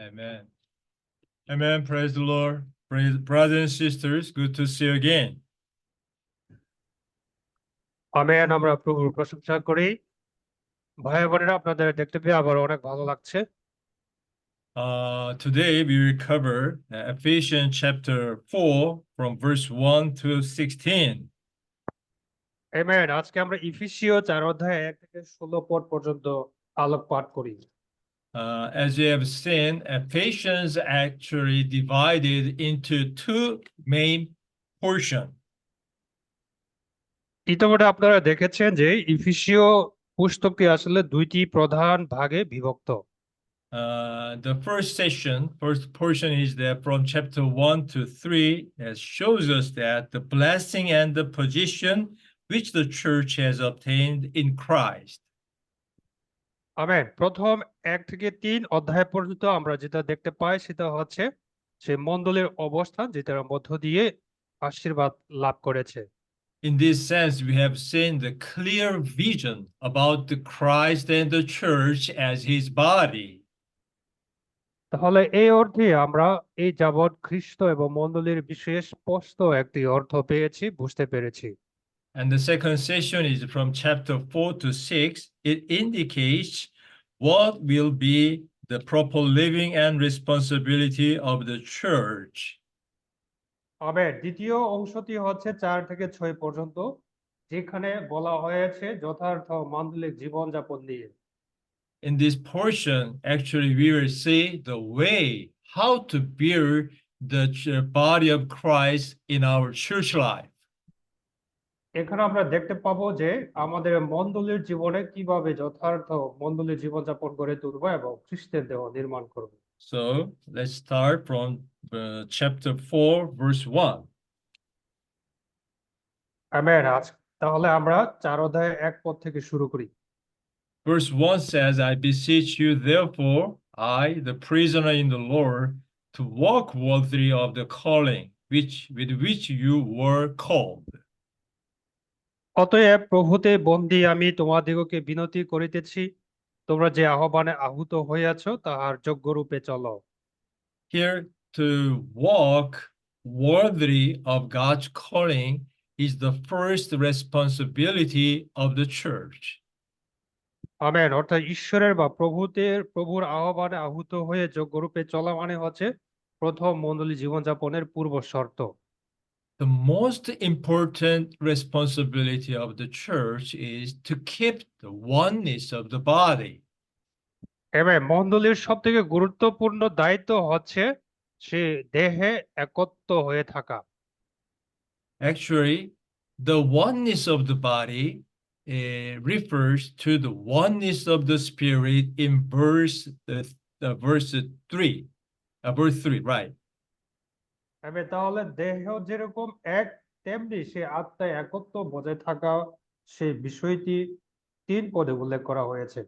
Amen. Amen. Praise the Lord. Praise brothers and sisters. Good to see you again. Amen. আমরা প্রভুর প্রশংসা করি। ভাই বোনেরা, আপনাদের দেখতে পেয়ে আবার অনেক ভালো লাগছে। Today we will cover Ephesians chapter 4 from verse 1 to 16. Amen. আজকে আমরা ইফিসীয় 4 অধ্যায় 1 থেকে 16 পদ পর্যন্ত আলোকপাত করি। As you have seen, Ephesians actually divided into two main portions. ইতিমধ্যে আপনারা দেখেছেন যে ইফিসীয় পুস্তকটি আসলে দুইটি প্রধান ভাগে বিভক্ত। The first portion is that from chapter 1 to 3, it shows us that the blessing and the position which the church has obtained in Christ. Amen. প্রথম 1 থেকে 3 অধ্যায় পর্যন্ত আমরা যেটা দেখতে পাই সেটা হচ্ছে সেই মণ্ডলীর অবস্থান, যেটার মধ্য দিয়ে আশীর্বাদ লাভ করেছে। In this sense, we have seen the clear vision about the Christ and the church as his body. তাহলে এই অর্থে আমরা এই যাবৎ খ্রিস্ট এবং মণ্ডলীর বিষয়ে স্পষ্ট একটি অর্থ পেয়েছি, বুঝতে পেরেছি। And the second session is from chapter 4 to 6. It indicates what will be the proper living and responsibility of the church. Amen. দ্বিতীয় অংশটি হচ্ছে 4 থেকে 6 পর্যন্ত, যেখানে বলা হয়েছে যথার্থ মান্দলিক জীবনযাপন নিয়ে। In this portion, actually, we will see the way how to build the body of Christ in our church life. এখানে আমরা দেখতে পাবো যে আমাদের মণ্ডলীর জীবনে কিভাবে যথার্থ মণ্ডলীর জীবনযাপন গড়ে তুলবো এবং খ্রিস্টের দেহ নির্মাণ করবো। So let's start from chapter 4, verse 1. Amen. আজ তাহলে আমরা 4 অধ্যায় 1 পদ থেকে শুরু করি। Verse 1 says, I beseech you, therefore, I, the prisoner in the Lord, to walk worthy of the calling with which you were called. অতএব প্রভুতে বন্দী আমি তোমাদিগকে বিনতি করিতেছি, তোমরা যে আহ্বানে আহুত হইয়াছ তাহার যোগ্যরূপে চলো। Here, to walk worthy of God's calling is the first responsibility of the church. Amen. অর্থাৎ ঈশ্বরের বা প্রভুর আহ্বানে আহুত হয়ে যোগ্যরূপে চলা মানে হচ্ছে প্রথম মণ্ডলী জীবনযাপনের পূর্ব শর্ত। The most important responsibility of the church is to keep the oneness of the body. এবার মণ্ডলীর সব থেকে গুরুত্বপূর্ণ দায়িত্ব হচ্ছে সে দেহে একত্ব হয়ে থাকা। Actually, the oneness of the body refers to the oneness of the spirit in verse 3. Verse 3, right? এবার তাহলে দেহ যেরকম এক, তেমনি সে আত্মায় একত্ব বজায় থাকা, সেই বিষয়টি 3 পদে উল্লেখ করা হয়েছে।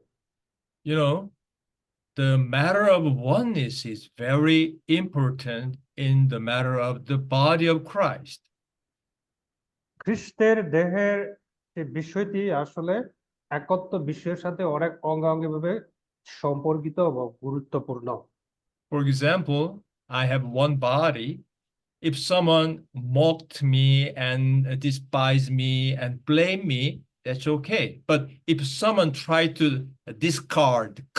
You know, the matter of oneness is very important in the matter of the body of Christ. খ্রিস্টের দেহের যে বিষয়টি আসলে একত্ব বিষয়ের সাথে অনেক অঙ্গাঙ্গিভাবে সম্পর্কিত এবং গুরুত্বপূর্ণ। For example, I have one body. If someone mocked me and despised me and blamed me, that's okay. But if someone tried to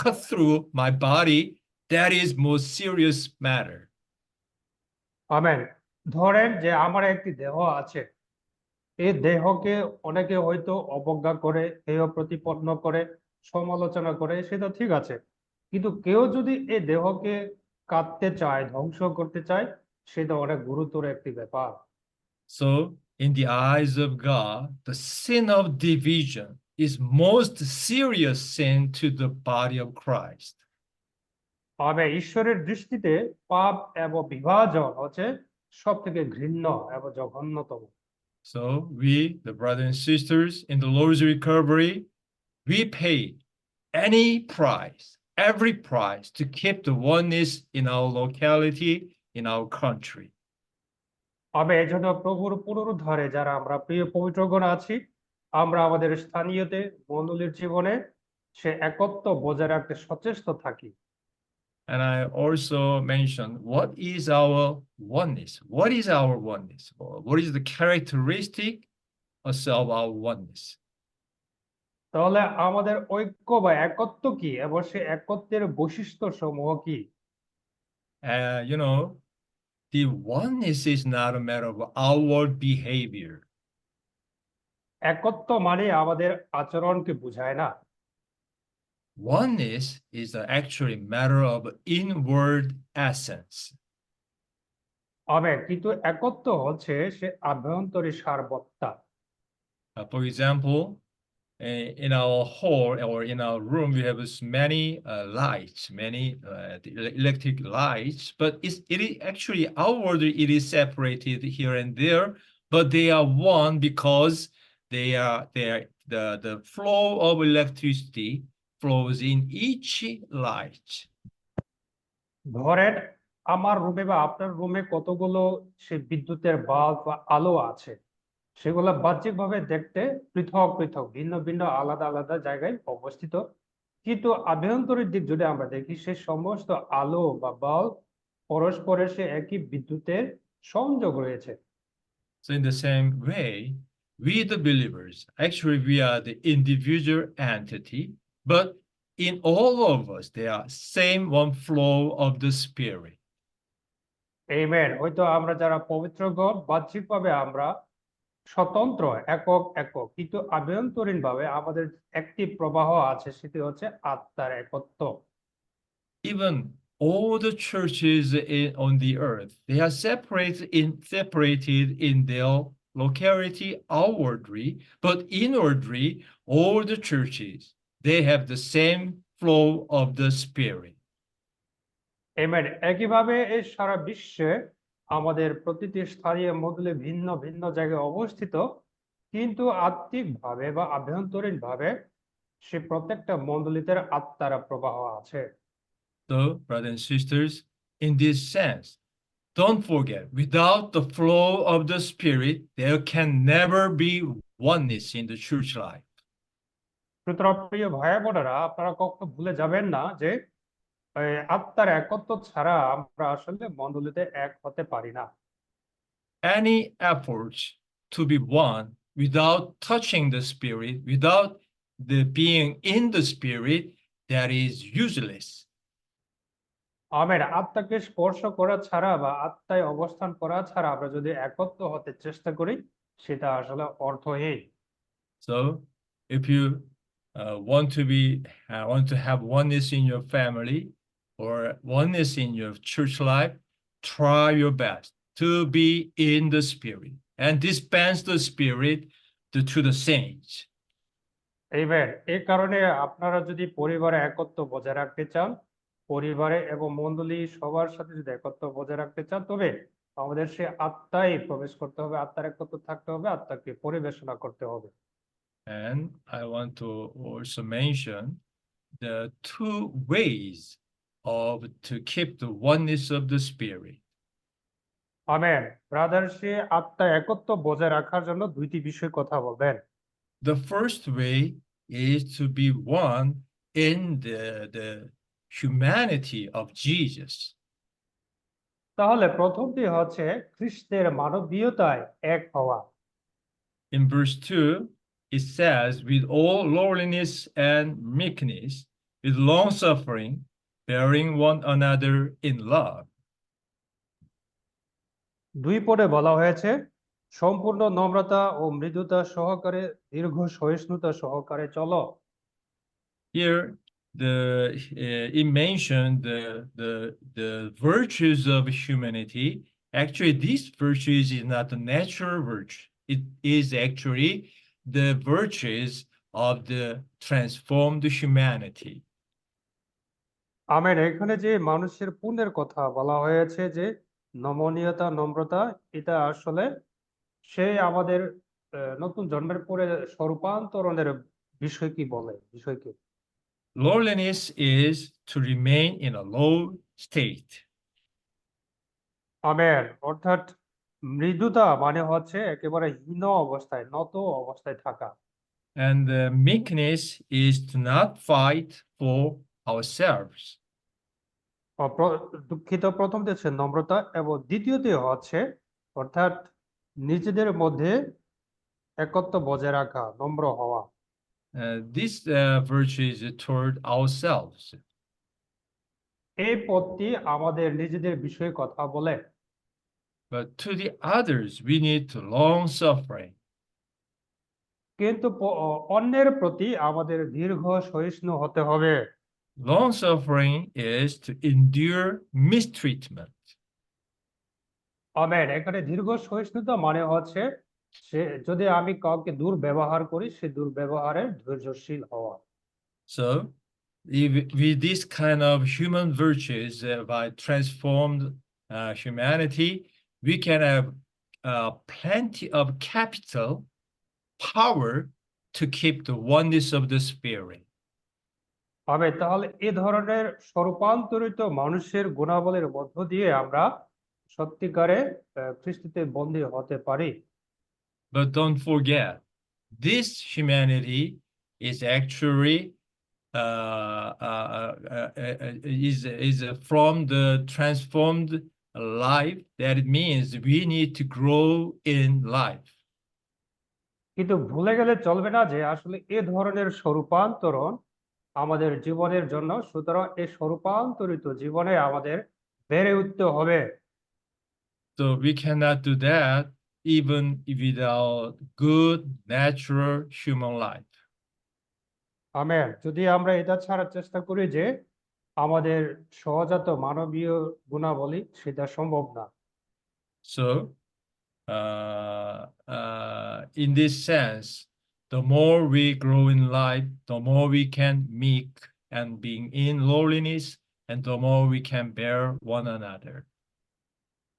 cut through my body, that is more serious matter. Amen. ধরেন যে আমার একটি দেহ আছে, এই দেহকে অনেকে হয়তো অবজ্ঞা করে, হেয় প্রতিপন্ন করে, সমালোচনা করে, সেটা ঠিক আছে। কিন্তু কেউ যদি এই দেহকে কাটতে চায়, ধ্বংস করতে চায়, সেটা অনেক গুরুতর একটি ব্যাপার। So, in the eyes of God, the sin of division is most serious sin to the body of Christ. তবে ঈশ্বরের দৃষ্টিতে পাপ এবং বিভাজন হচ্ছে সব থেকে ঘৃণ্য এবং জঘন্যতম। So we, the brothers and sisters in the Lord's recovery, we pay any price, every price to keep the oneness in our locality, in our country. তবে এই জন্য প্রভুর পুনরুদ্ধারে যারা আমরা প্রিয় পবিত্রগণ আছি, আমরা আমাদের স্থানীয়তে মণ্ডলীর জীবনে সে একত্ব বজায় রাখতে সচেষ্ট থাকি। And I also mentioned what is our oneness? What is our oneness? Or what is the characteristic of our oneness? তাহলে আমাদের ঐক্য বা একত্ব কি এবং সেই একত্বের বৈশিষ্ট্য সমূহ কি? You know, the oneness is not a matter of outward behavior. একত্ব মানে আমাদের আচরণকে বোঝায় না। Oneness is actually matter of inward essence. কিন্তু একত্ব হচ্ছে সে আভ্যন্তরীণ সারবত্তা। For example, in our hall or in our room, we have many lights, many electric lights, but it is actually outwardly it is separated here and there, but they are one because they are the flow of electricity flows in each light. ধরেন আমার রুমে বা আপনার রুমে কতগুলো সে বিদ্যুতের bulb বা আলো আছে, সেগুলো বাহ্যিকভাবে দেখতে পৃথক পৃথক ভিন্ন ভিন্ন আলাদা আলাদা জায়গায় অবস্থিত, কিন্তু আভ্যন্তরীণ দিক যদি আমরা দেখি সে সমস্ত আলো বা বাল্ব পরস্পরের সে একই বিদ্যুতের সংযোগ রয়েছে। So in the same way, we the believers, actually we are the individual entity, but in all of us, there are same one flow of the Spirit. Amen. হয়তো আমরা যারা পবিত্রগণ বাহ্যিকভাবে আমরা স্বতন্ত্র একক একক, কিন্তু আভ্যন্তরীণভাবে আমাদের একটি প্রবাহ আছে, সেটি হচ্ছে আত্মার একত্ব। Even all the churches on the earth, they are separated in their locality outwardly, but inwardly, all the churches, they have the same flow of the Spirit. Amen. একইভাবে এই সারা বিশ্বে আমাদের প্রতিটি স্থানীয় মণ্ডলী ভিন্ন ভিন্ন জায়গায় অবস্থিত, কিন্তু আত্মিকভাবে বা আভ্যন্তরীণভাবে সে প্রত্যেকটা মণ্ডলীতে আত্মার প্রবাহ আছে। So, brothers and sisters, in this sense, don't forget, without the flow of the Spirit, there can never be oneness in the church life. সুতরাং প্রিয় ভাই বোনেরা, আপনারা কখনো ভুলে যাবেন না যে আত্মার একত্ব ছাড়া আমরা আসলে মণ্ডলীতে এক হতে পারি না। Any efforts to be one without touching the Spirit, without the being in the Spirit, that is useless. Amen. আত্মাকে স্পর্শ করা ছাড়া বা আত্মায় অবস্থান করা ছাড়া আমরা যদি একত্ব হতে চেষ্টা করি, সেটা আসলে অর্থহীন। So, if you want to have oneness in your family or oneness in your church life, try your best to be in the Spirit and dispense the Spirit to the saints. এইবার এই কারণে আপনারা যদি পরিবারে একত্ব বজায় রাখতে চান, পরিবারে এবং মণ্ডলী সবার সাথে যদি একত্ব বজায় রাখতে চান, তবে আমাদের সে আত্মায় প্রবেশ করতে হবে, আত্মার একত্ব থাকতে হবে, আত্মাকে পরিবেশনা করতে হবে। And I want to also mention the two ways to keep the oneness of the Spirit. Amen. Brother, সে আত্মা একত্ব বজায় রাখার জন্য দুইটি বিষয় কথা বলবেন। The first way is to be one in the humanity of Jesus. তাহলে প্রথমটি হচ্ছে খ্রিস্টের মানবীয়তায় এক হওয়া। In verse 2, it says, with all lowliness and meekness, with long suffering, bearing one another in love. 2 পদে বলা হয়েছে, সম্পূর্ণ নম্রতা ও মৃদুতা সহকারে দীর্ঘ সহিষ্ণুতা সহকারে চলো। Here, it mentioned the virtues of humanity. Actually, these virtues is not the natural virtue. It is actually the virtues of the transformed humanity. Amen. এখানে যে মানুষের পুণ্যের কথা বলা হয়েছে, যে নমনীয়তা নম্রতা, এটা আসলে সে আমাদের নতুন জন্মের পরে স্বরূপান্তরণের বিষয় কি বলে, বিষয় কি? Lowliness is to remain in a low state. Amen. অর্থাৎ মৃদুতা মানে হচ্ছে একেবারে হীন অবস্থায়, নত অবস্থায় থাকা। And the meekness is to not fight for ourselves. দুঃখিত, প্রথমটি হচ্ছে নম্রতা এবং দ্বিতীয়টি হচ্ছে অর্থাৎ নিজেদের মধ্যে একত্ব বজায় রাখা, নম্র হওয়া। This virtue is toward ourselves. এই পদটি আমাদের নিজেদের বিষয়ে কথা বলে, But to the others, we need long suffering. কিন্তু অন্যের প্রতি আমাদের দীর্ঘ সহিষ্ণু হতে হবে। Long suffering is to endure mistreatment. Amen. এখানে দীর্ঘ সহিষ্ণুতা মানে হচ্ছে সে যদি আমি কাউকে দুর্ব্যবহার করি, সে দুর্ব্যবহারে ধৈর্যশীল হওয়া। So, with this kind of human virtues, by transformed humanity, we can have plenty of capital power to keep the oneness of the spirit. Amen. তাহলে এ ধরনের স্বরূপান্তরিত মানুষের গুণাবলীর মধ্য দিয়ে আমরা সত্যিকারে খ্রিস্টতে বন্দী হতে পারি। But don't forget, this humanity is actually is from the transformed life. That it means we need to grow in life. কিন্তু ভুলে গেলে চলবে না যে আসলে এ ধরনের স্বরূপান্তরণ আমাদের জীবনের জন্য, সুতরাং এই স্বরূপান্তরিত জীবনে আমাদের বেড়ে উঠতে হবে। So we cannot do that even without good natural human life. Amen. যদি আমরা এটা ছাড়ার চেষ্টা করি যে আমাদের সহজাত মানবীয় গুণাবলী, সেটা সম্ভব না। So in this sense, the more we grow in life, the more we can meek and being in lowliness, and the more we can bear one another.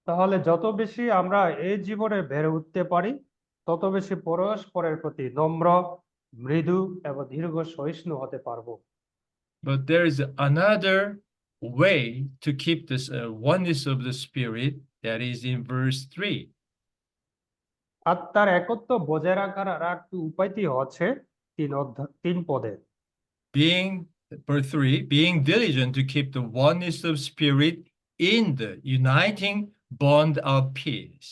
তাহলে যত বেশি আমরা এই জীবনে বেড়ে উঠতে পারি, তত বেশি পরস্পরের প্রতি নম্র, মৃদু এবং দীর্ঘ সহিষ্ণু হতে পারবো। But there is another way to keep this oneness of the spirit, that is in verse 3. আত্মার একত্ব বজায় রাখার একটি উপায়টি হচ্ছে 3 পদে। Being, verse 3, being diligent to keep the oneness of spirit in the uniting bond of peace.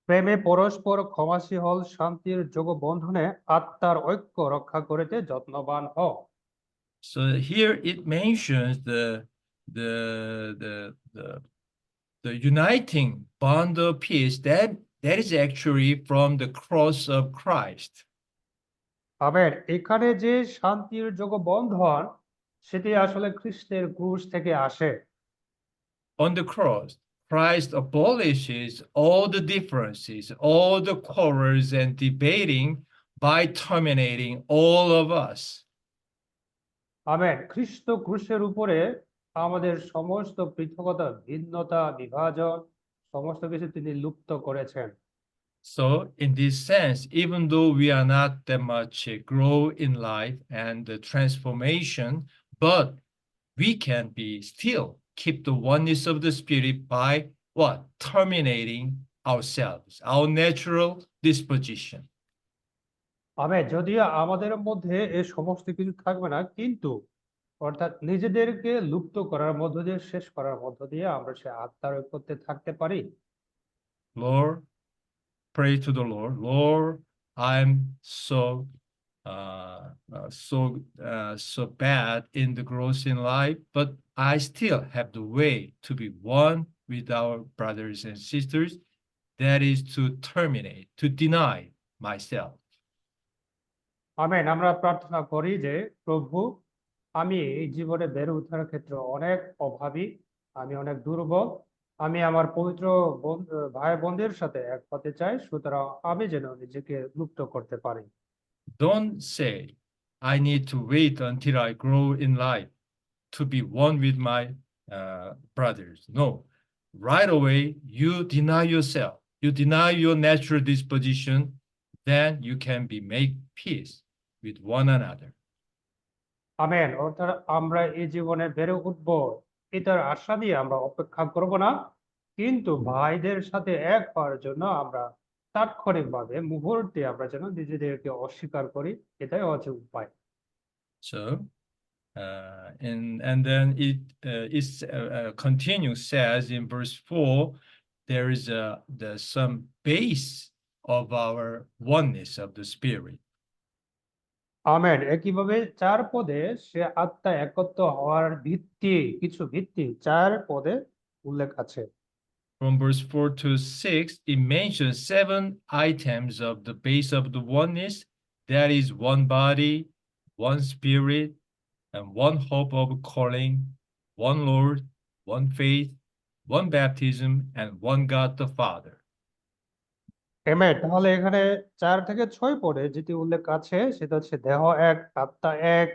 প্রেমে পরস্পর ক্ষমাশীল শান্তির যোগ বন্ধনে আত্মার ঐক্য রক্ষা করিতে যত্নবান হও। So here it mentions the the the the uniting bond of peace, that is actually from the cross of Christ. আবার এখানে যে শান্তির যোগ বন্ধন, সেটি আসলে খ্রিস্টের ক্রুশ থেকে আসে। On the cross, Christ abolishes all the differences, all the quarrels and debating by terminating all of us. Amen. খ্রিস্ট ক্রুশের উপরে আমাদের সমস্ত পৃথকতা, ভিন্নতা, বিভাজন, সমস্ত কিছু তিনি লুপ্ত করেছেন। So in this sense, even though we are not that much grow in life and the transformation, but we can be still keep the oneness of the spirit by what? Terminating ourselves, our natural disposition. Amen. যদিও আমাদের মধ্যে এই সমস্ত কিছু থাকবে না, কিন্তু অর্থাৎ নিজেদেরকে লুপ্ত করার মধ্য দিয়ে, শেষ করার মধ্য দিয়ে আমরা সে আত্মার ঐক্যতে থাকতে পারি। Lord, pray to the Lord. Lord, I'm so bad in the growth in life, but I still have the way to be one with our brothers and sisters. That is to terminate, to deny myself. Amen. আমরা প্রার্থনা করি যে প্রভু, আমি এই জীবনে বেড়ে ওঠার ক্ষেত্রে অনেক অভাবী, আমি অনেক দুর্বল, আমি আমার পবিত্র ভাই বোনদের সাথে এক হতে চাই, সুতরাং আমি যেন নিজেকে মুক্ত করতে পারি। Don't say, I need to wait until I grow in life to be one with my brothers. No, right away, you deny yourself. You deny your natural disposition, then you can be make peace with one another. Amen. অর্থাৎ আমরা এই জীবনে বেড়ে উঠবো, এটার আশা দিয়ে আমরা অপেক্ষা করব না, কিন্তু ভাইদের সাথে এক হওয়ার জন্য আমরা তাৎক্ষণিকভাবে মুহূর্তে আমরা যেন নিজেদেরকে অস্বীকার করি, এটাই হচ্ছে উপায়। So And then it continues, says in verse 4, there is some base of our oneness of the Spirit. Amen. একইভাবে 4 পদে সে আত্মা একত্র হওয়ার ভিত্তি, কিছু ভিত্তি 4 পদে উল্লেখ আছে। From verse 4 to 6, it mentions 7 items of the base of the oneness. That is one body, one spirit, and one hope of calling, one Lord, one faith, one baptism, and one God the Father. Amen. তাহলে এখানে 4 থেকে 6 পদে যেটি উল্লেখ আছে সেটা হচ্ছে দেহ এক, আত্মা এক,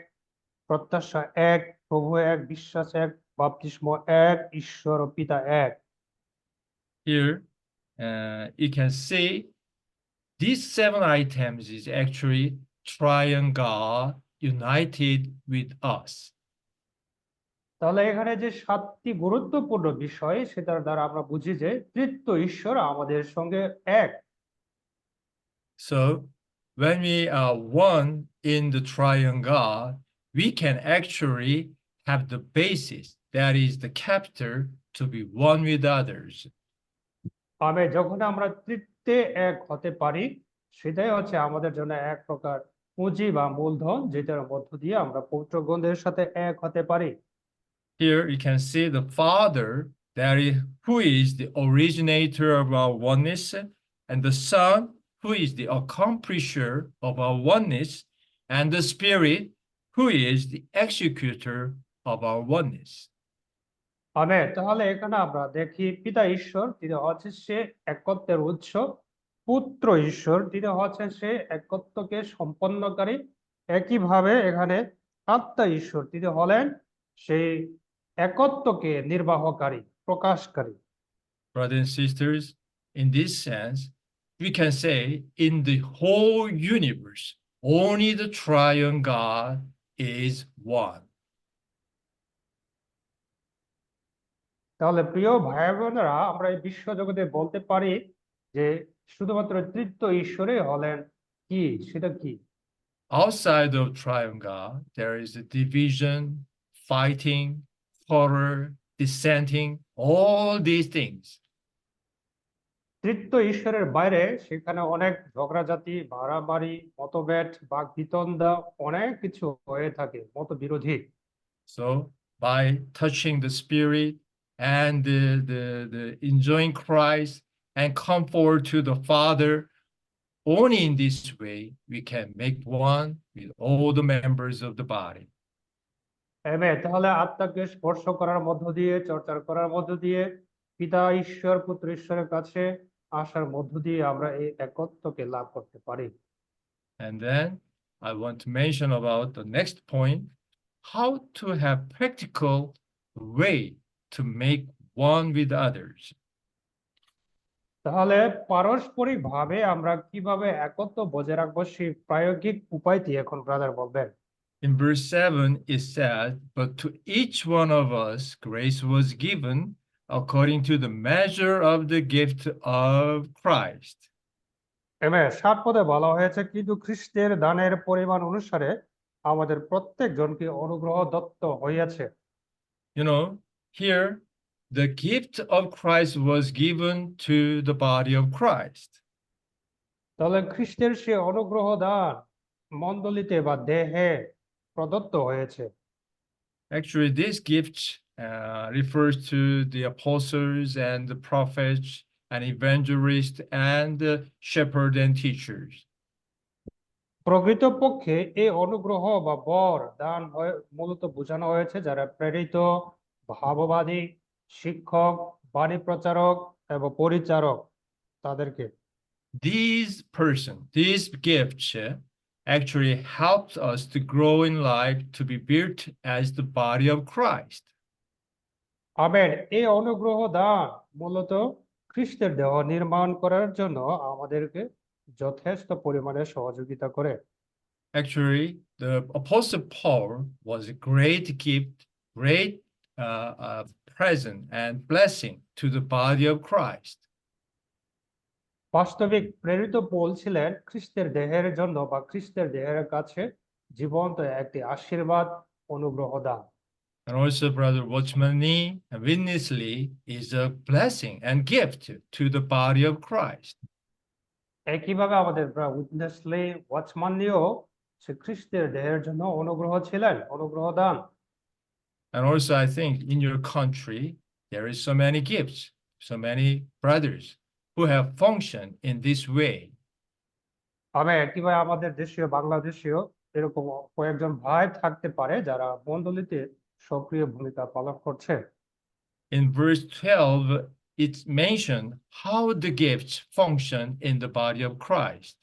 প্রত্যাশা এক, প্রভু এক, বিশ্বাস এক, বাপ্তিস্ম এক, ঈশ্বর ও পিতা এক। Here, you can see these 7 items is actually triune God united with us. তাহলে এখানে যে 7টি গুরুত্বপূর্ণ বিষয় সেটার দ্বারা আমরা বুঝি যে তৃতীয় ঈশ্বর আমাদের সঙ্গে এক। So when we are one in the triune God, we can actually have the basis, that is the capital, to be one with others. যখন আমরা তৃতীয় এক হতে পারি সেটাই হচ্ছে আমাদের জন্য এক প্রকার পুঁজি বা মূলধন, যেটার মধ্য দিয়ে আমরা পবিত্র গ্রন্থের সাথে এক হতে পারি। Here you can see the Father, that is, who is the originator of our oneness, and the Son, who is the accomplisher of our oneness, and the Spirit, who is the executor of our oneness. Amen. তাহলে এখানে আমরা দেখি পিতা ঈশ্বর, তিনি হচ্ছেন সে একত্বের উৎস। পুত্র ঈশ্বর, তিনি হচ্ছেন সে একত্বকে সম্পন্নকারী। একইভাবে এখানে আত্মা ঈশ্বর, তিনি হলেন সেই একত্বকে নির্বাহকারী, প্রকাশকারী। Brothers and sisters, in this sense, we can say in the whole universe, only the triune God is one. তাহলে প্রিয় ভাই বোনেরা, আমরা এই বিশ্ব জগতে বলতে পারি যে শুধুমাত্র তৃতীয় ঈশ্বরই হলেন কি, সেটা কি? Outside of triune God, there is a division, fighting, horror, dissenting, all these things. তৃতীয় ঈশ্বরের বাইরে সেখানে অনেক ঝগড়াঝাটি, মারামারি, মতভেদ, বাকবিতণ্ডা, অনেক কিছু হয়ে থাকে, মতবিরোধী। So by touching the Spirit and the enjoying Christ and come forward to the Father, only in this way we can make one with all the members of the body. Amen. তাহলে আত্মাকে স্পর্শ করার মধ্য দিয়ে, চর্চা করার মধ্য দিয়ে, পিতা ঈশ্বর, পুত্র ঈশ্বরের কাছে আসার মধ্য দিয়ে আমরা এই একত্বকে লাভ করতে পারি। And then I want to mention about the next point, how to have practical way to make one with others. তাহলে পারস্পরিক ভাবে আমরা কিভাবে একত্ব বজায় রাখবো সেই প্রায়োগিক উপায়টি এখন ব্রাদার বলবেন। In verse 7, it says, but to each one of us grace was given according to the measure of the gift of Christ. Amen. 7 পদে বলা হয়েছে, কিন্তু খ্রিস্টের দানের পরিমাণ অনুসারে আমাদের প্রত্যেকজনকে অনুগ্রহ দত্ত হইয়াছে। You know, here the gift of Christ was given to the body of Christ. তাহলে খ্রিস্টের সে অনুগ্রহ দান মণ্ডলীতে বা দেহে প্রদত্ত হয়েছে। Actually, this gift refers to the apostles and the prophets and evangelists and the shepherds and teachers. প্রকৃতপক্ষে এই অনুগ্রহ বা বর দান মূলত বোঝানো হয়েছে যারা প্রেরিত, ভাববাদী, শিক্ষক, বাণী প্রচারক এবং পরিচারক তাদেরকে। These gifts actually helped us to grow in life to be built as the body of Christ. Amen. এই অনুগ্রহ দান মূলত খ্রিস্টের দেহ নির্মাণ করার জন্য আমাদেরকে যথেষ্ট পরিমাণে সহযোগিতা করে। Actually, the Apostle Paul was a great gift, great present and blessing to the body of Christ. বাস্তবিক প্রেরিত পৌল ছিলেন খ্রিস্টের দেহের জন্য বা খ্রিস্টের দেহের কাছে জীবন্ত একটি আশীর্বাদ অনুগ্রহ দান। And also, Brother Watchman Nee and Witness Lee is a blessing and gift to the body of Christ. একইভাবে আমাদের উইটনেসলি ওয়াচম্যানলিও সে খ্রিস্টের দেহের জন্য অনুগ্রহ ছিলেন, অনুগ্রহ দান। And also, I think in your country, there is so many gifts, so many brothers who have functioned in this way. তবে একইভাবে আমাদের দেশীয় বাংলাদেশীয় এরকম কয়েকজন ভাই থাকতে পারে যারা মণ্ডলীতে সক্রিয় ভূমিকা পালন করছে। In verse 12, it's mentioned how the gifts function in the body of Christ.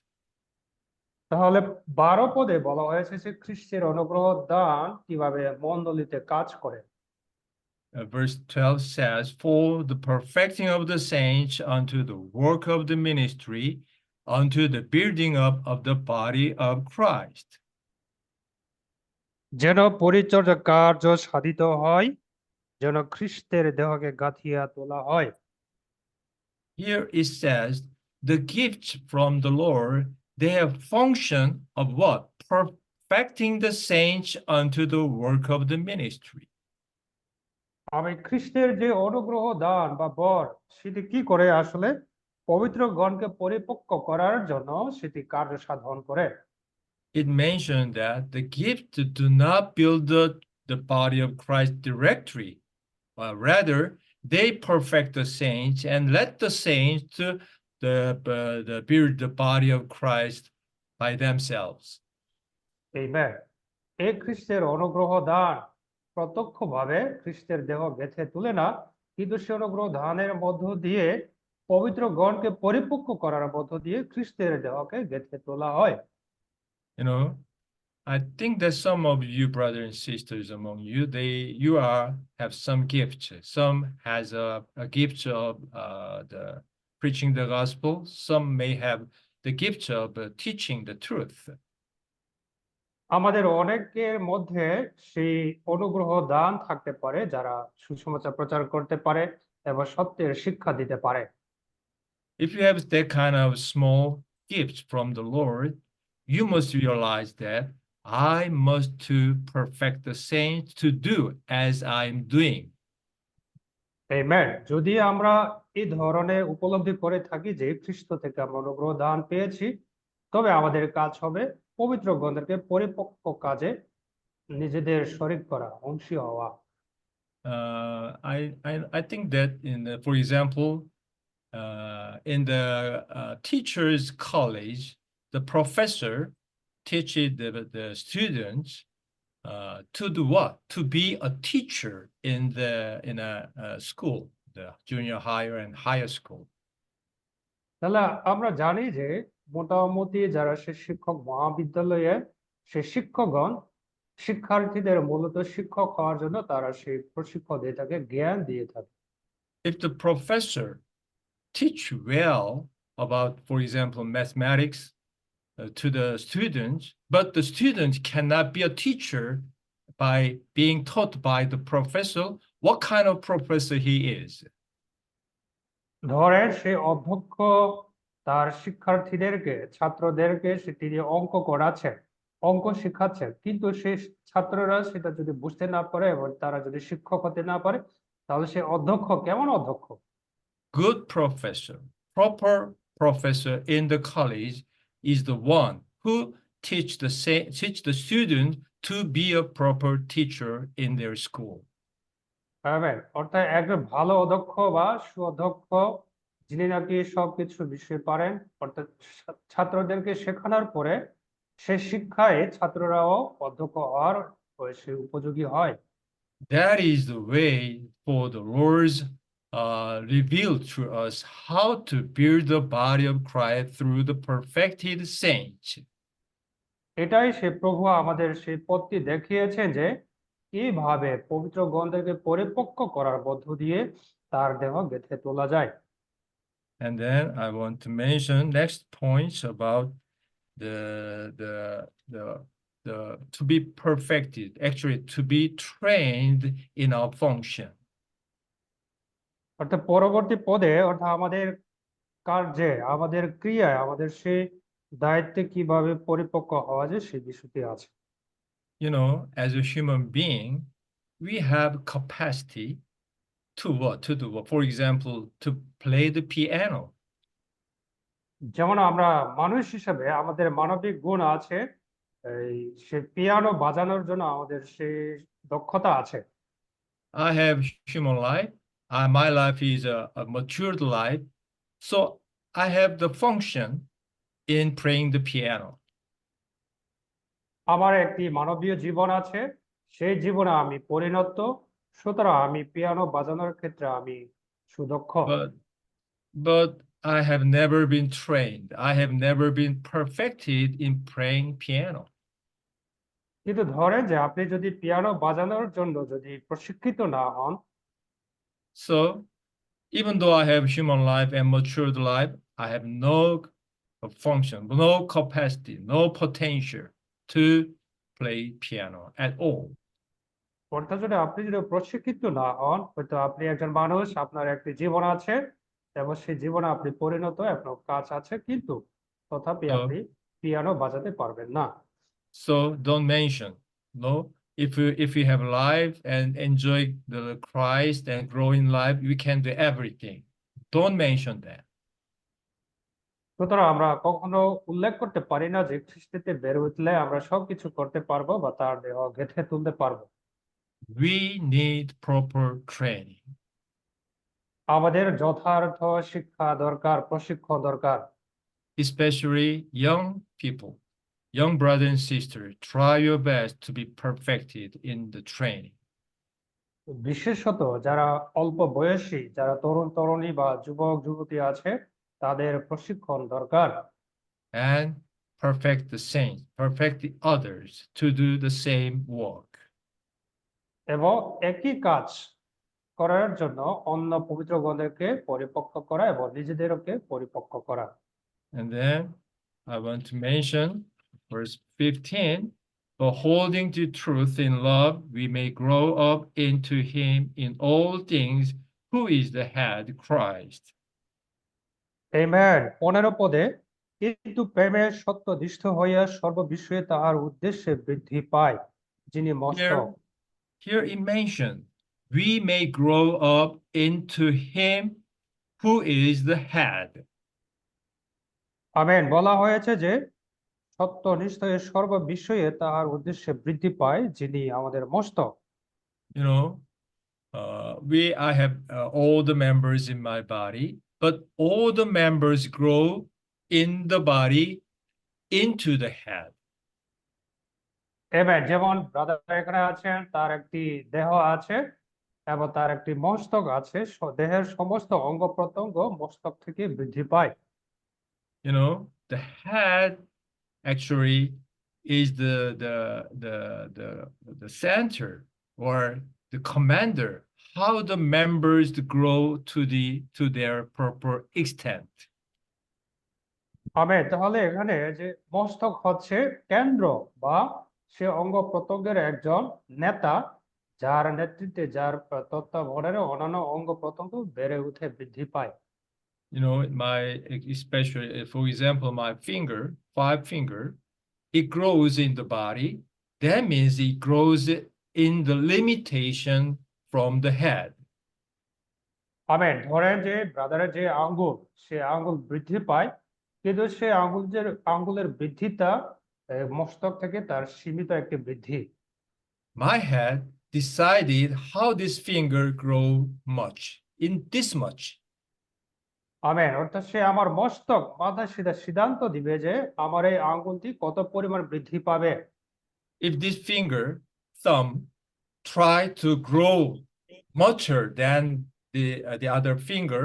তাহলে 12 পদে বলা হয়েছে যে খ্রিস্টের অনুগ্রহ দান কিভাবে মণ্ডলীতে কাজ করে। Verse 12 says, "For the perfecting of the saints unto the work of the ministry, unto the building up of the body of Christ." যেন পরিচর্যা কার্য সাধিত হয়, যেন খ্রিস্টের দেহকে গাঁথিয়া তোলা হয়। Here it says, the gifts from the Lord, they have function of what? Perfecting the saints unto the work of the ministry. আমি খ্রিস্টের যে অনুগ্রহ দান বা বর সেটি কি করে আসলে পবিত্র গণকে পরিপক্ক করার জন্য সেটি কার্য সাধন করে। It mentioned that the gifts do not build the body of Christ directly, but rather they perfect the saints and let the saints to the build the body of Christ by themselves. Amen. এই খ্রিস্টের অনুগ্রহ দান প্রত্যক্ষভাবে খ্রিস্টের দেহ গেঁথে তুলে না, কিন্তু সে অনুগ্রহ দানের মধ্য দিয়ে পবিত্র গণকে পরিপক্ক করার মধ্য দিয়ে খ্রিস্টের দেহকে গেঁথে তোলা হয়। You know, I think that some of you brothers and sisters among you, you have some gifts. Some has a gift of the preaching the gospel. Some may have the gift of teaching the truth. আমাদের অনেকের মধ্যে সেই অনুগ্রহ দান থাকতে পারে যারা সুসমাচার প্রচার করতে পারে এবং সত্যের শিক্ষা দিতে পারে। If you have that kind of small gifts from the Lord, you must realize that I must to perfect the saints to do as I am doing. Amen. যদি আমরা এই ধরনের উপলব্ধি করে থাকি যে খ্রিস্ট থেকে আমরা অনুগ্রহ দান পেয়েছি, তবে আমাদের কাজ হবে পবিত্র গণকে পরিপক্ক কাজে নিজেদের শরীক করা, অংশী হওয়া। I think that for example, in the teachers' college, the professor teaches the students to do what? To be a teacher in a school, the junior higher and higher school. তাহলে আমরা জানি যে মোটামুটি যারা সে শিক্ষক মহাবিদ্যালয়ে সে শিক্ষকগণ শিক্ষার্থীদের মূলত শিক্ষক হওয়ার জন্য তারা সেই প্রশিক্ষণ দিয়ে থাকে, জ্ঞান দিয়ে থাকে। If the professor teach well about, for example, mathematics to the students, but the student cannot be a teacher by being taught by the professor, what kind of professor he is? ধরেন সে অধ্যক্ষ তার শিক্ষার্থীদেরকে ছাত্রদেরকে তিনি অঙ্ক করাচ্ছেন, অঙ্ক শিখাচ্ছেন, কিন্তু সেই ছাত্ররা সেটা যদি বুঝতে না পারে এবং তারা যদি শিক্ষক হতে না পারে, তাহলে সে অধ্যক্ষ কেমন অধ্যক্ষ? Good professor, proper professor in the college is the one who teach the student to be a proper teacher in their school. অর্থাৎ একজন ভালো অধ্যক্ষ বা সুঅধ্যক্ষ যিনি নাকি সবকিছু বিষয় পারেন, অর্থাৎ ছাত্রদেরকে শেখানোর পরে সে শিক্ষায় ছাত্ররাও অধ্যক্ষ হওয়ার সে উপযোগী হয়। That is the way for the Lord's revealed to us how to build the body of Christ through the perfected saints. এটাই সে প্রভু আমাদের সেই পথটি দেখিয়েছেন যে কিভাবে পবিত্র গণকে পরিপক্ক করার মধ্য দিয়ে তার দেহ গেঁথে তোলা যায়। And then I want to mention next points about to be perfected, actually to be trained in our function. অর্থাৎ পরবর্তী পদে অর্থাৎ আমাদের কার্যে, আমাদের ক্রিয়ায়, আমাদের সেই দায়িত্বে কিভাবে পরিপক্ক হওয়া যায় সেই বিষয়টি আছে। as a human being, we have capacity to what? To do what? For example, to play the piano. যেমন আমরা মানুষ হিসেবে আমাদের মানবিক গুণ আছে, এই সে পিয়ানো বাজানোর জন্য আমাদের সেই দক্ষতা আছে। I have human life. My life is a matured life. So I have the function in playing the piano. আমার একটি মানবীয় জীবন আছে, সেই জীবনে আমি পরিণত, সুতরাং আমি পিয়ানো বাজানোর ক্ষেত্রে আমি সুদক্ষ। But I have never been trained. I have never been perfected in playing piano. কিন্তু ধরেন যে আপনি যদি পিয়ানো বাজানোর জন্য যদি প্রশিক্ষিত না হন, So even though I have human life and matured life, I have no function, no capacity, no potential to play piano at all. অর্থাৎ আপনি যদি প্রশিক্ষিত না হন, হয়তো আপনি একজন মানুষ, আপনার একটি জীবন আছে এবং সেই জীবনে আপনি পরিণত, আপনার কাজ আছে, কিন্তু তথাপি So, আপনি পিয়ানো বাজাতে পারবেন না। so don't mention, no. If you have life and enjoy the Christ and grow in life, you can do everything. Don't mention that. সুতরাং আমরা কখনো উল্লেখ করতে পারি না যে খ্রিস্টতে বেড়ে উঠলে আমরা সবকিছু করতে পারবো বা তার দেহ গেঁথে তুলতে পারবো। We need proper training. আমাদের যথার্থ শিক্ষা দরকার, প্রশিক্ষণ দরকার। Especially young people, young brothers and sisters, try your best to be perfected in the training. বিশেষত যারা অল্প বয়সী, যারা তরুণ তরুণী বা যুবক যুবতী আছে, তাদের প্রশিক্ষণ দরকার। And perfect the saints, perfect the others to do the same work. এবং একই কাজ করার জন্য অন্য পবিত্রগণকে পরিপক্ক করা এবং নিজেদেরকে পরিপক্ক করা। And then I want to mention verse 15, but holding to truth in love, we may grow up into him in all things, who is the head, Christ. Amen. 15 পদে, কিন্তু প্রেমের সত্যনিষ্ঠ হইয়া সর্ববিষয়ে তাহার উদ্দেশ্যে বৃদ্ধি পায়, যিনি মস্তক। Here it mentioned, we may grow up into him who is the head. Amen. বলা হয়েছে যে সত্যনিষ্ঠ হয়ে সর্ববিষয়ে তাহার উদ্দেশ্যে বৃদ্ধি পায়, যিনি আমাদের মস্তক। You know, I have all the members in my body, but all the members grow in the body into the head. Amen. যেমন ব্রাদার এখানে আছেন, তার একটি দেহ আছে এবং তার একটি মস্তক আছে, দেহের সমস্ত অঙ্গ প্রত্যঙ্গ মস্তক থেকে বৃদ্ধি পায়। The head actually is the center or the commander, how the members grow to their proper extent. Amen. তাহলে এখানে যে মস্তক হচ্ছে কেন্দ্র বা সে অঙ্গ প্রত্যঙ্গের একজন নেতা, যার নেতৃত্বে, যার তত্ত্বাবধানে অন্যান্য অঙ্গ প্রত্যঙ্গ বেড়ে উঠে বৃদ্ধি পায়। Especially for example, my five finger, it grows in the body. That means it grows in the limitation from the head. Amen. ধরেন যে ব্রাদারের যে আঙ্গুল, সে আঙ্গুল বৃদ্ধি পায়, কিন্তু সে আঙ্গুলের বৃদ্ধিটা মস্তক থেকে তার সীমিত একটি বৃদ্ধি। My head decided how this finger grow much in this much. Amen. অর্থাৎ সে আমার মস্তক মাথা সিদ্ধান্ত দিবে যে আমার এই আঙ্গুলটি কত পরিমাণ বৃদ্ধি পাবে। If this thumb try to grow mucher than the other finger,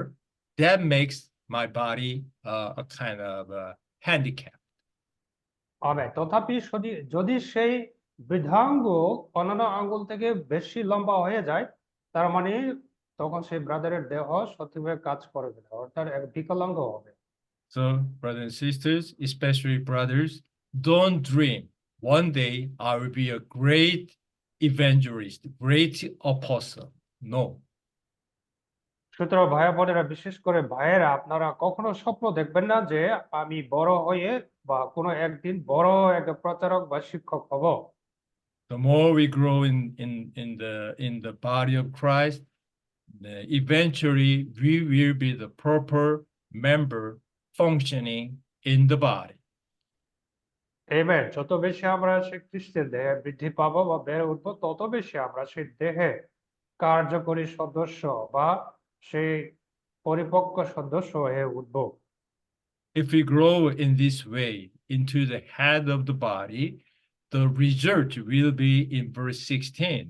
that makes my body a kind of handicap. Amen. তথাপি যদি সেই বৃদ্ধাঙ্গুল অন্যান্য আঙ্গুল থেকে বেশি লম্বা হয়ে যায়, তার মানে তখন সেই ব্রাদারের দেহ সঠিকভাবে কাজ করবে না, অর্থাৎ এক বিকলাঙ্গ হবে। So, brothers and sisters, especially brothers, don't dream one day I will be a great evangelist, great apostle. No. সুতরাং ভাইয়া বোনেরা, বিশেষ করে ভাইয়েরা, আপনারা কখনো স্বপ্ন দেখবেন না যে আমি বড় হয়ে বা কোনো একদিন বড় একটা প্রচারক বা শিক্ষক হব। The more we grow in the body of Christ, eventually we will be the proper member functioning in the body. Amen. যত বেশি আমরা সেই খ্রিস্টের দেহে বৃদ্ধি পাবো বা বেড়ে উঠবো, তত বেশি আমরা সেই দেহে কার্যকরী সদস্য বা সেই পরিপক্ক সদস্য হয়ে উঠবো। If we grow in this way into the head of the body, the result will be in verse 16.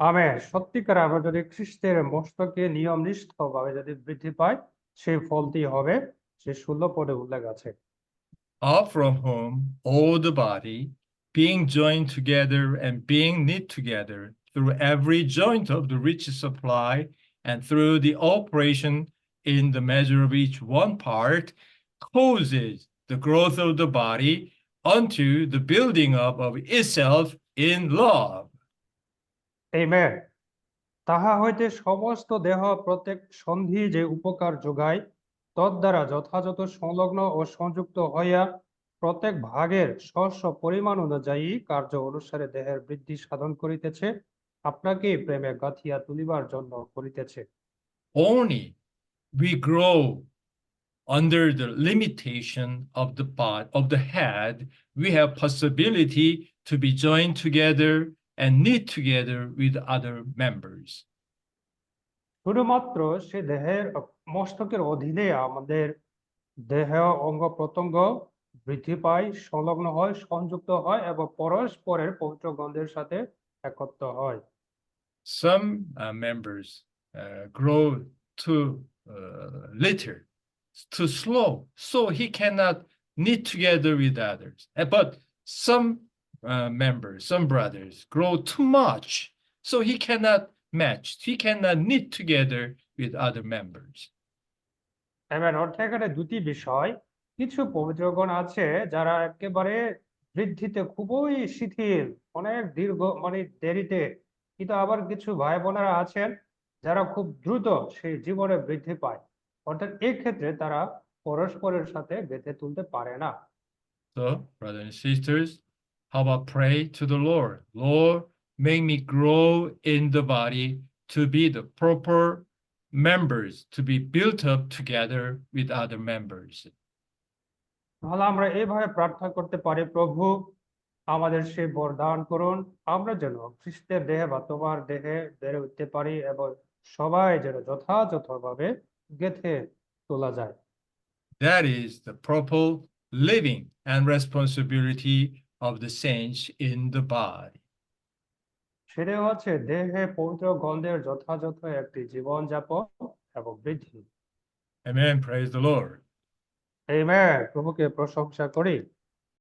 Amen. সত্যিকার আমরা যদি খ্রিস্টের মস্তকে নিয়মনিষ্ঠভাবে যদি বৃদ্ধি পাই, সেই ফলটি হবে সেই 16 পদে উল্লেখ আছে। All from whom all the body, being joined together and being knit together through every joint of the rich supply and through the operation in the measure of each one part, causes the growth of the body unto the building up of itself in love. Amen. তাহা হইতে সমস্ত দেহ প্রত্যেক সন্ধি যে উপকার যোগায়, তদ্বারা যথাযথ সংলগ্ন ও সংযুক্ত হইয়া প্রত্যেক ভাগের স্ব পরিমাণ অনুযায়ী কার্য অনুসারে দেহের বৃদ্ধি সাধন করিতেছে, আপনাকে প্রেমে গাঁথিয়া তুলিবার জন্য করিতেছে। Only we grow under the limitation of the body, of the head, we have possibility to be joined together and knit together with other members. শুধুমাত্র সে দেহের মস্তকের অধীনে আমাদের দেহ অঙ্গ প্রত্যঙ্গ বৃদ্ধি পায়, সংলগ্ন হয়, সংযুক্ত হয় এবং পরস্পরের পবিত্র গন্ধের সাথে একত্র হয়। Some members grow too little, too slow, so he cannot knit together with others. But some members, some brothers grow too much, so he cannot match, he cannot knit together with other members. Amen. অর্থাৎ এখানে দুটি বিষয়, কিছু পবিত্রগণ আছে যারা একেবারে বৃদ্ধিতে খুবই শিথিল, অনেক দীর্ঘ দেরিতে, কিন্তু আবার কিছু ভাই বোনেরা আছেন যারা খুব দ্রুত সেই জীবনে বৃদ্ধি পায়। অর্থাৎ এই ক্ষেত্রে তারা পরস্পরের সাথে বেঁধে তুলতে পারে না। So, brothers and sisters, how about pray to the Lord? Lord, make me grow in the body to be the proper members, to be built up together with other members. তাহলে আমরা এইভাবে প্রার্থনা করতে পারি, প্রভু আমাদের সেই বরদান করুন, আমরা যেন খ্রিস্টের দেহে বা তোমার দেহে বেড়ে উঠতে পারি এবং সবাই যেন যথাযথভাবে গেঁথে তোলা যায়। That is the proper living and responsibility of the saints in the body. সেটাই হচ্ছে দেহে পবিত্র গন্ধের যথাযথ একটি জীবনযাপন এবং বৃদ্ধি। Amen. Praise the Lord. Amen. প্রভুকে প্রশংসা করি।